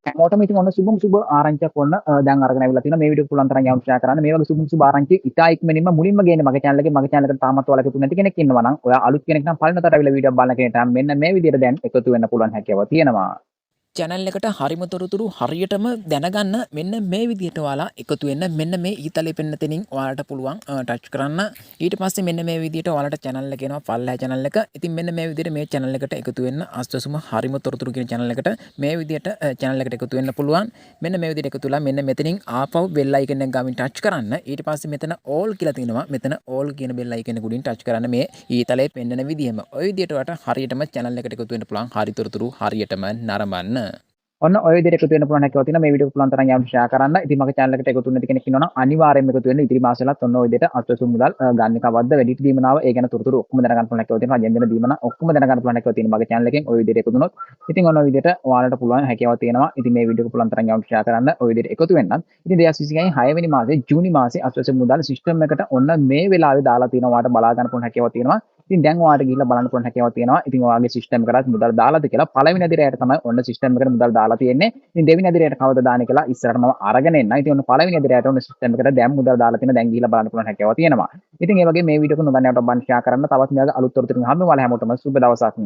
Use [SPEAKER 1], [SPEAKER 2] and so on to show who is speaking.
[SPEAKER 1] හැමෝටම ඉතින් ඔන්න සුබ ආරංචියක් ඔන්න දැන් අරගෙන අවිල්ලා තියෙනවා. මේ වීඩියෝ එක පුළුවන් තරම් යවන්න ෂෙයා කරන්න. මේ වගේ සුබ ආරංචි ඉතා ඉක්මනින්ම මුලින්ම ගේන්න මගේ channel එකට තාමත් ඔයාලා එකතු නැති කෙනෙක් ඉන්නවා නම් ඔයා අලුත් කෙනෙක් නම් පළවෙනිතට අවිල්ලා වීඩියෝ බලන කෙනෙක්ට නම් මෙන්න මේ විදිහට දැන් එකතු වෙන්න පුළුවන් හැකියාව තියෙනවා.
[SPEAKER 2] channel එකට හරිම තොරතුරු හරියටම දැනගන්න මෙන්න මේ විදිහට ඔයාලා එකතු වෙන්න මෙන්න මේ ඊතලේ පෙන්න තැනින් ඔයාලට පුළුවන් ටච් කරන්න. ඊට පස්සේ මෙන්න මේ විදිහට ඔයාලට channel එක එනවා පල්ලෑ channel එක. ඉතින් මෙන්න මේ විදිහට මේ channel එකට එකතු වෙන්න අස්වැසුම හරිම තොරතුරු කියන channel එකට මේ විදිහට channel එකට එකතු වෙන්න පුළුවන්. මෙන්න මේ විදිහට එකතු වෙලා මෙන්න මෙතනින් ආපහු bell icon එක ගාමින් ටච් කරන්න. ඊට පස්සේ මෙතන all කියලා තියෙනවා. මෙතන all කියන bell icon එක උඩින් ටච් කරන්න මේ ඊතලේ පෙන්නන විදිහම. ওই විදිහට ඔයාලට හරියටම channel එකට එකතු වෙන්න පුළුවන්. හරි තොරතුරු හරියටම නරඹන්න.
[SPEAKER 1] ඔන්න ඔය විදිහට එකතු වෙන්න පුළුවන් හැකියාව තියෙනවා. මේ වීඩියෝ එක පුළුවන් තරම් යවන්න ෂෙයා කරන්න. ඉතින් මගේ channel එකට එකතු වෙන්න නැති කෙනෙක් ඉන්නවා නම් අනිවාර්යයෙන්ම එකතු වෙන්න. ඉදිරි මාසෙලත් ඔන්න ඔය විදිහට අත්වසු මුදල් ගන්න කවද්ද වැඩිට දීමනාව ඒ ගැන තොරතුරු ඔක්කොම දැනගන්න පුළුවන් හැකියාව තියෙනවා. අජෙන් දෙන දීමන ඔක්කොම දැනගන්න පුළුවන් හැකියාව තියෙනවා මගේ channel එකෙන් ඔය විදිහට එකතු වුණොත්. ඉතින් ඔන්න ඔය විදිහට ඔයාලට පුළුවන් හැකියාව තියෙනවා. ඉතින් මේ වීඩියෝ එක පුළුවන් තරම් යවන්න ෂෙයා කරන්න. ඔය විදිහට එකතු වෙන්න. ඉතින් 2020 6 වෙනි මාසේ ජූනි මාසේ අත්වසු මුදල් සිස්ටම් එකට ඔන්න මේ වෙලාවේ දාලා තියෙනවා. ඔයාලට බලා ගන්න පුළුවන් හැකියාව තියෙනවා. ඉතින් දැන් ඔයාලට ගිහිල්ලා බලන්න පුළුවන් හැකියාවක් තියෙනවා. ඉතින් ඔයාගේ සිස්ටම් එකකට මුදල් දාලාද කියලා පළවෙනි දිරයට තමයි ඔන්න සිස්ටම් එකට මුදල් දාලා තියෙන්නේ. ඉතින් දෙවෙනි දිරයට කවද දාන්නේ කියලා ඉස්සරහට මම අරගෙන එන්න. ඉතින් ඔන්න පළවෙනි දිරයට ඔන්න සිස්ටම් එකට දැන් මුදල් දාලා තියෙන දැන් ගිහිල්ලා බලන්න පුළුවන් හැකියාවක් තියෙනවා. ඉතින් ඒ වගේ මේ වීඩියෝ එක නොදන්නවට බන් ෂෙයා කරන්න. තවත් මේ වගේ අලුත් තොරතුරු හම්බ වෙනවා. ඔයාලා හැමෝටම සුබ දවසක්.